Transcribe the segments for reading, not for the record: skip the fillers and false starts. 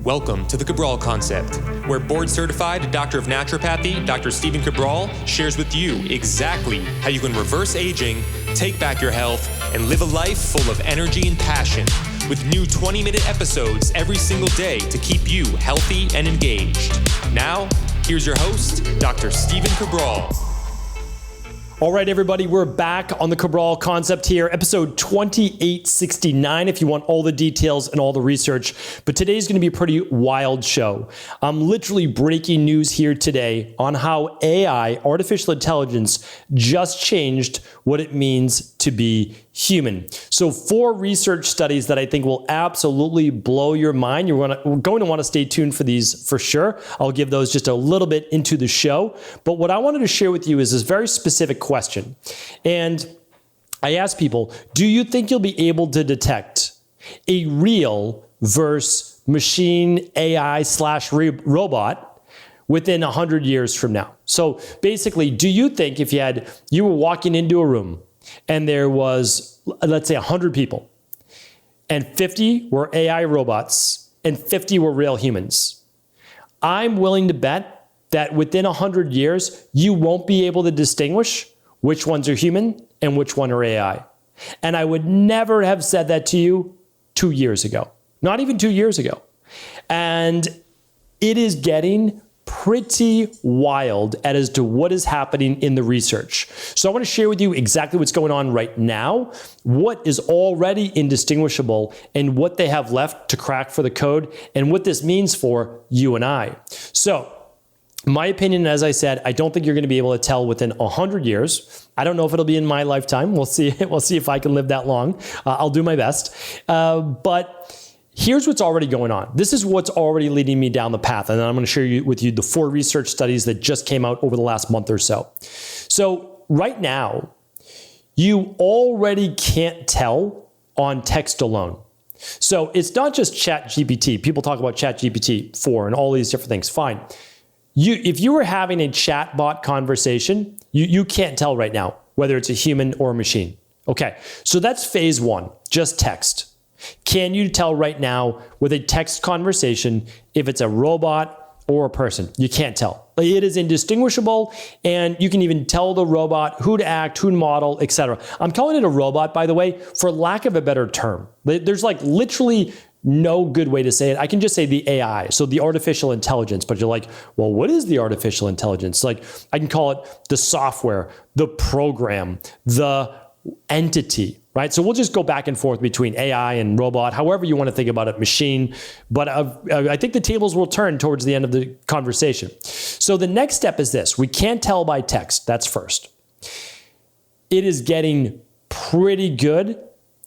Welcome to the Cabral Concept, where board-certified Doctor of Naturopathy, Dr. Stephen Cabral, shares with you exactly how you can reverse aging, take back your health, and live a life full of energy and passion, with new 20-minute episodes every single day to keep you healthy and engaged. Now, here's your host, Dr. Stephen Cabral. All right, everybody, we're back on the Cabral Concept here, episode 2869, if you want all the details and all the research. But today's going to be a pretty wild show. I'm literally breaking news here today on how AI, artificial intelligence, just changed what it means to be human. So 4 research studies that I think will absolutely blow your mind. You're going to want to stay tuned for these for sure. I'll give those just a little bit into the show. But what I wanted to share with you is this very specific question. And I asked people, do you think you'll be able to detect a real versus machine AI/robot within 100 years from now? So basically, do you think if you were walking into a room and there was, let's say, 100 people, and 50 were AI robots and 50 were real humans, I'm willing to bet that within 100 years, you won't be able to distinguish which ones are human and which one are AI. And I would never have said that to you 2 years ago, not even 2 years ago. And it is getting pretty wild as to what is happening in the research. So I want to share with you exactly what's going on right now, what is already indistinguishable, and what they have left to crack for the code, and what this means for you and I. So my opinion, as I said, I don't think you're going to be able to tell within 100 years. I don't know if it'll be in my lifetime. We'll see. We'll see if I can live that long. I'll do my best. But here's what's already going on. This is what's already leading me down the path. And then I'm going to share with you the 4 research studies that just came out over the last month or so. So right now, you already can't tell on text alone. So it's not just ChatGPT. People talk about ChatGPT 4 and all these different things. Fine. If you were having a chatbot conversation, you can't tell right now whether it's a human or a machine. Okay, so that's phase 1, just text. Can you tell right now with a text conversation if it's a robot or a person? You can't tell. It is indistinguishable, and you can even tell the robot who to act, who to model, etc. I'm calling it a robot, by the way, for lack of a better term. There's like literally no good way to say it. I can just say the AI, so the artificial intelligence, but you're like, well, what is the artificial intelligence? Like, I can call it the software, the program, the entity, right? So we'll just go back and forth between AI and robot, however you want to think about it, machine. But I think the tables will turn towards the end of the conversation. So the next step is this. We can't tell by text. That's first. It is getting pretty good.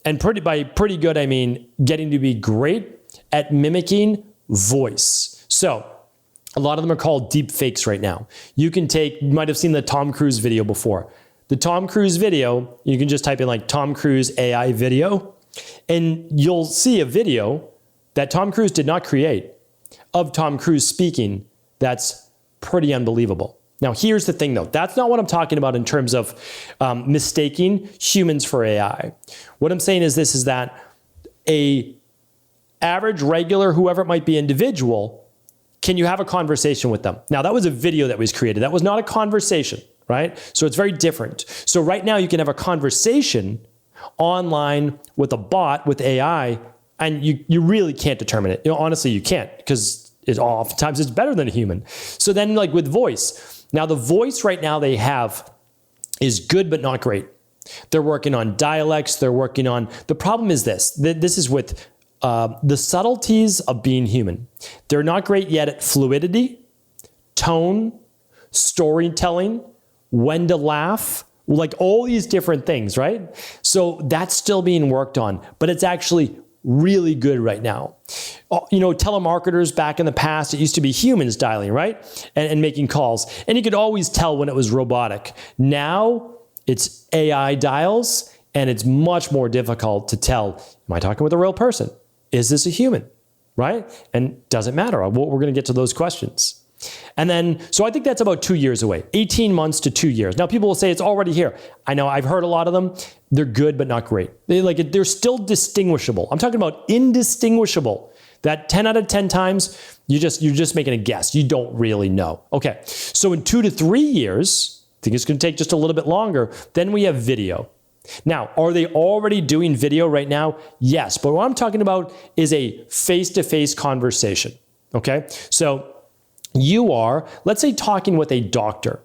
And by pretty good, I mean getting to be great at mimicking voice. So a lot of them are called deep fakes right now. You might have seen the Tom Cruise video before. The Tom Cruise video, you can just type in like Tom Cruise AI video, and you'll see a video that Tom Cruise did not create of Tom Cruise speaking. That's pretty unbelievable. Now, here's the thing, though. That's not what I'm talking about in terms of mistaking humans for AI. What I'm saying is this, is that a average, regular, whoever it might be, individual, can you have a conversation with them? Now, that was a video that was created. That was not a conversation, right? So it's very different. So right now, you can have a conversation online with a bot, with AI, and you really can't determine it. Honestly, you can't, because oftentimes it's better than a human. So then, like with voice, now the voice right now they have is good but not great. They're working on dialects. The problem is this. This is with the subtleties of being human. They're not great yet at fluidity, tone, storytelling, when to laugh, like all these different things, right? So that's still being worked on, but it's actually really good right now. Telemarketers back in the past, it used to be humans dialing, right? And making calls. And you could always tell when it was robotic. Now it's AI dials, and it's much more difficult to tell, am I talking with a real person? Is this a human, right? And does it matter? We're going to get to those questions. And then, so I think that's about 2 years away, 18 months to 2 years. Now, people will say it's already here. I know, I've heard a lot of them. They're good, but not great. They're still distinguishable. I'm talking about indistinguishable. That 10 out of 10 times, you're just making a guess. You don't really know. Okay, so in 2 to 3 years, I think it's going to take just a little bit longer, then we have video. Now, are they already doing video right now? Yes, but what I'm talking about is a face-to-face conversation, okay? So you are, let's say, talking with a doctor.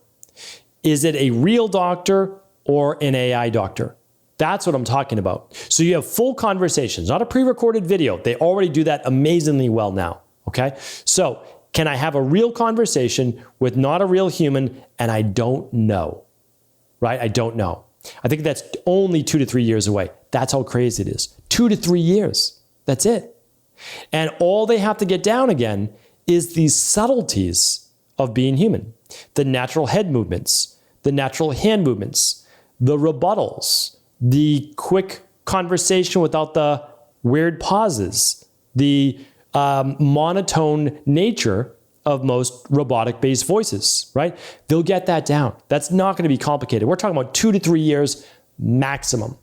Is it a real doctor or an AI doctor? That's what I'm talking about. So you have full conversations, not a pre-recorded video. They already do that amazingly well now, okay? So can I have a real conversation with not a real human and I don't know, right? I don't know. I think that's only 2 to 3 years away. That's how crazy it is. 2 to 3 years. That's it. And all they have to get down again is these subtleties of being human. The natural head movements, the natural hand movements, the rebuttals, the quick conversation without the weird pauses, the monotone nature of most robotic-based voices, right? They'll get that down. That's not going to be complicated. We're talking about 2 to 3 years maximum.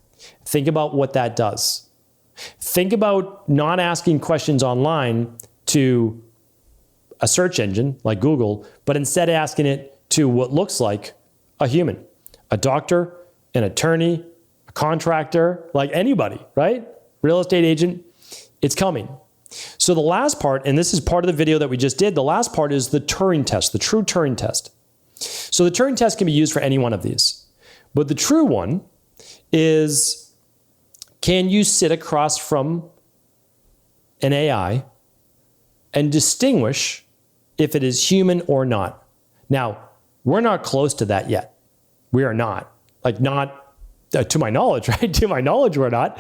Think about what that does. Think about not asking questions online to a search engine like Google, but instead asking it to what looks like a human, a doctor, an attorney, a contractor, like anybody, right? Real estate agent, it's coming. So the last part, and this is part of the video that we just did, the last part is the Turing test, the true Turing test. So the Turing test can be used for any one of these. But the true one is, can you sit across from an AI and distinguish if it is human or not? Now, we're not close to that yet. We are not. Like not to my knowledge, right? To my knowledge, we're not.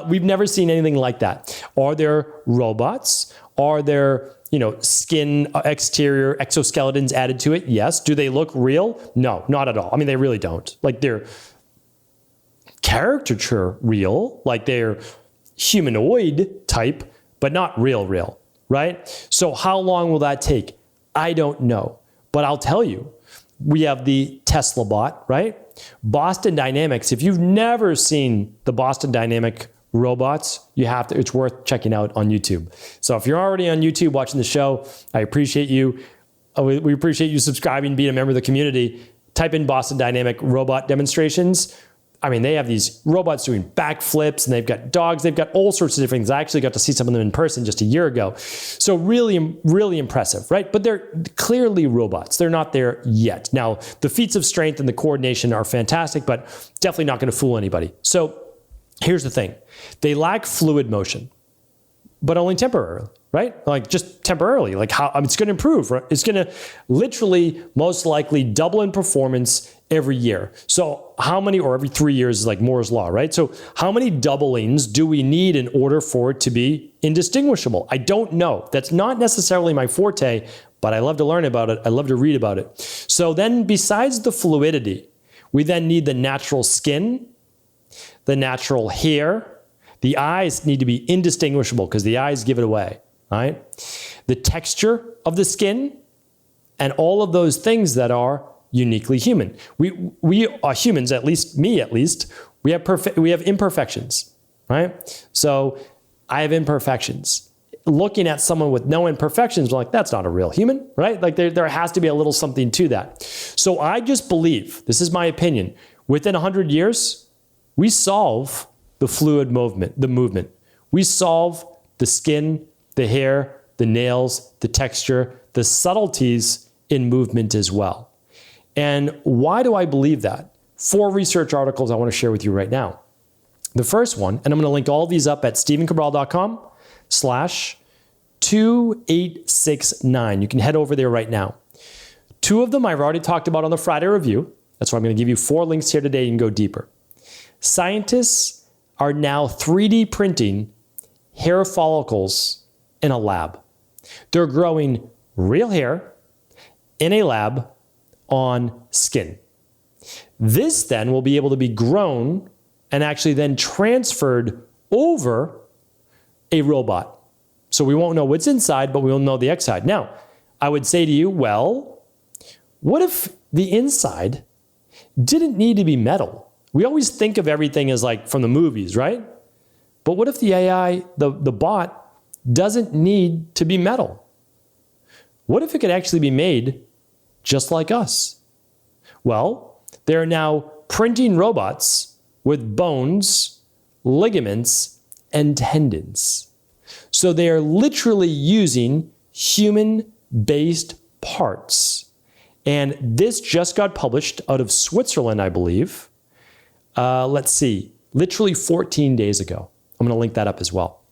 We've never seen anything like that. Are there robots? Are there, skin exterior exoskeletons added to it? Yes. Do they look real? No, not at all. I mean, they really don't. Like they're caricature real, like they're humanoid type, but not real, right? So how long will that take? I don't know. But I'll tell you, we have the Tesla bot, right? Boston Dynamics. If you've never seen the Boston Dynamic robots, it's worth checking out on YouTube. So if you're already on YouTube watching the show, I appreciate you. We appreciate you subscribing, being a member of the community. Type in Boston Dynamic robot demonstrations. I mean, they have these robots doing backflips and they've got dogs. They've got all sorts of different things. I actually got to see some of them in person just a year ago. So really, really impressive, right? But they're clearly robots. They're not there yet. Now, the feats of strength and the coordination are fantastic, but definitely not going to fool anybody. So here's the thing. They lack fluid motion, but only temporarily, right? Like just temporarily, like how it's going to improve, right? It's going to literally most likely double in performance every year. So how many, or every 3 years is like Moore's law, right? So how many doublings do we need in order for it to be indistinguishable? I don't know. That's not necessarily my forte, but I love to learn about it. I love to read about it. So then besides the fluidity, we then need the natural skin, the natural hair. The eyes need to be indistinguishable because the eyes give it away, right? The texture of the skin and all of those things that are uniquely human. We are humans, at least me at least, we have imperfections, right? So I have imperfections. Looking at someone with no imperfections, we're like, that's not a real human, right? Like there has to be a little something to that. So I just believe, this is my opinion, within 100 years, we solve the fluid movement, the movement. We solve the skin, the hair, the nails, the texture, the subtleties in movement as well. And why do I believe that? 4 research articles I want to share with you right now. The first one, and I'm going to link all these up at stephencabral.com/2869. You can head over there right now. 2 of them I've already talked about on the Friday review. That's why I'm going to give you 4 links here today and go deeper. Scientists are now 3D printing hair follicles in a lab. They're growing real hair in a lab on skin. This then will be able to be grown and actually then transferred over a robot. So we won't know what's inside, but we'll know the outside. Now, I would say to you, well, what if the inside didn't need to be metal? We always think of everything as like from the movies, right? But what if the AI, the bot, doesn't need to be metal. What if it could actually be made just like us? Well, there are now printing robots with bones, ligaments, and tendons. So they are literally using human-based parts. And this just got published out of Switzerland, I believe. Let's see, literally 14 days ago. I'm going to link that up as well.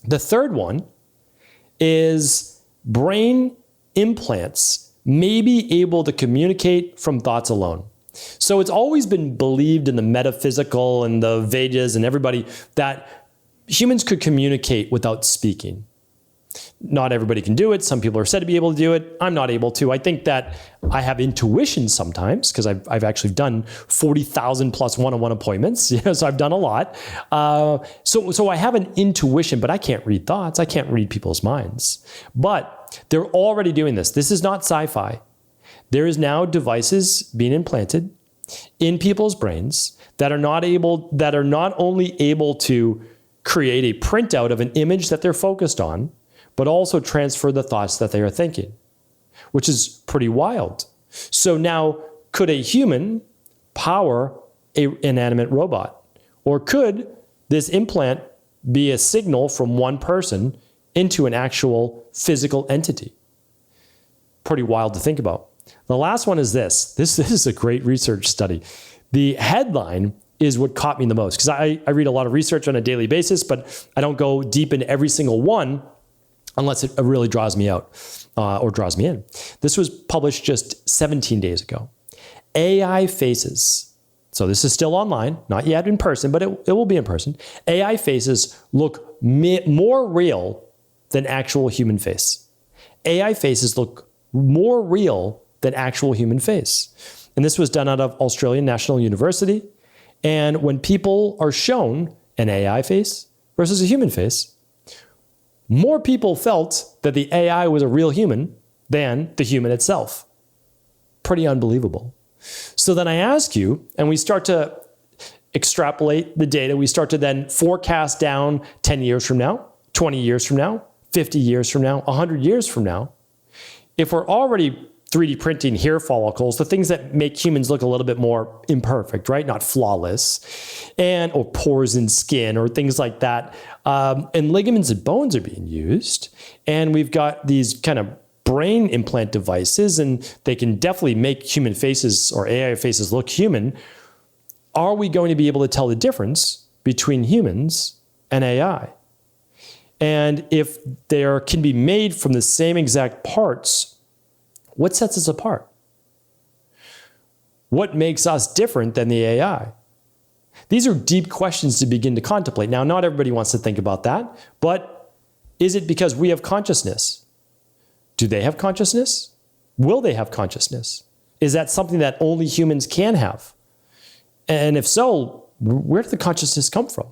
The third one is brain implants may be able to communicate from thoughts alone. So it's always been believed in the metaphysical and the Vedas and everybody that humans could communicate without speaking. Not everybody can do it. Some people are said to be able to do it. I'm not able to. I think that I have intuition sometimes because I've actually done 40,000 plus one-on-one appointments. So I've done a lot. So I have an intuition, but I can't read thoughts. I can't read people's minds. But they're already doing this. This is not sci-fi. There is now devices being implanted in people's brains that are not only able to create a printout of an image that they're focused on, but also transfer the thoughts that they are thinking, which is pretty wild. So now, could a human power an inanimate robot? Or could this implant be a signal from one person into an actual physical entity? Pretty wild to think about. The last one is this. This is a great research study. The headline is what caught me the most, because I read a lot of research on a daily basis, but I don't go deep into every single one unless it really draws me out or draws me in. This was published just 17 days ago. AI faces, so this is still online, not yet in person, but it will be in person. AI faces look more real than actual human face. AI faces look more real than actual human face. And this was done out of Australian National University. And when people are shown an AI face versus a human face, more people felt that the AI was a real human than the human itself. Pretty unbelievable. So then I ask you, and we start to extrapolate the data. We start to then forecast down 10 years from now, 20 years from now, 50 years from now, 100 years from now. If we're already 3D printing hair follicles, the things that make humans look a little bit more imperfect, right? Not flawless, or pores in skin or things like that. And ligaments and bones are being used. And we've got these kind of brain implant devices, and they can definitely make human faces or AI faces look human. Are we going to be able to tell the difference between humans and AI? And if they can be made from the same exact parts, what sets us apart? What makes us different than the AI? These are deep questions to begin to contemplate. Now, not everybody wants to think about that, but is it because we have consciousness? Do they have consciousness? Will they have consciousness? Is that something that only humans can have? And if so, where did the consciousness come from?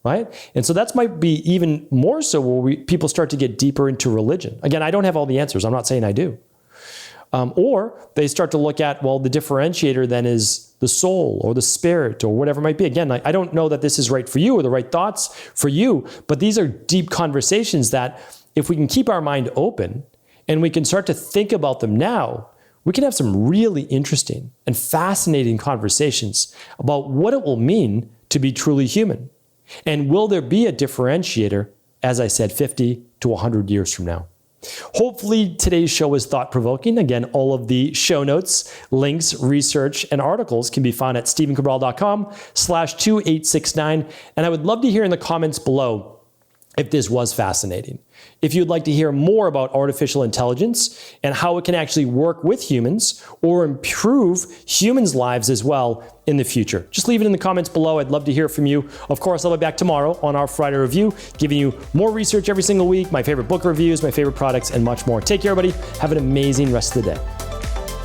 Right? And so that might be even more so where people start to get deeper into religion. Again, I don't have all the answers. I'm not saying I do. Or they start to look at, well, the differentiator then is the soul or the spirit or whatever it might be. Again, I don't know that this is right for you or the right thoughts for you, but these are deep conversations that if we can keep our mind open and we can start to think about them now, we can have some really interesting and fascinating conversations about what it will mean to be truly human. And will there be a differentiator, as I said, 50 to 100 years from now? Hopefully today's show is thought-provoking. Again, all of the show notes, links, research, and articles can be found at stephencabral.com/2869. And I would love to hear in the comments below if this was fascinating. If you'd like to hear more about artificial intelligence and how it can actually work with humans or improve humans' lives as well in the future, just leave it in the comments below. I'd love to hear from you. Of course, I'll be back tomorrow on our Friday review, giving you more research every single week, my favorite book reviews, my favorite products, and much more. Take care, everybody. Have an amazing rest of the day.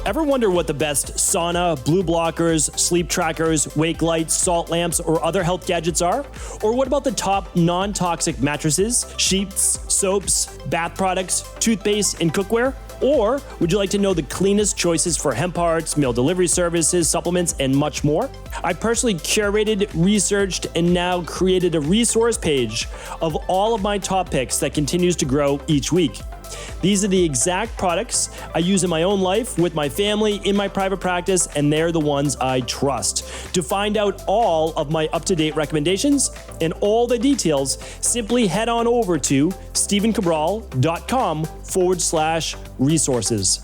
Ever wonder what the best sauna, blue blockers, sleep trackers, wake lights, salt lamps, or other health gadgets are? Or what about the top non-toxic mattresses, sheets, soaps, bath products, toothpaste, and cookware? Or would you like to know the cleanest choices for hemp parts, meal delivery services, supplements, and much more? I personally curated, researched, and now created a resource page of all of my top picks that continues to grow each week. These are the exact products I use in my own life, with my family, in my private practice, and they're the ones I trust. To find out all of my up-to-date recommendations and all the details, simply head on over to stephencabral.com/resources.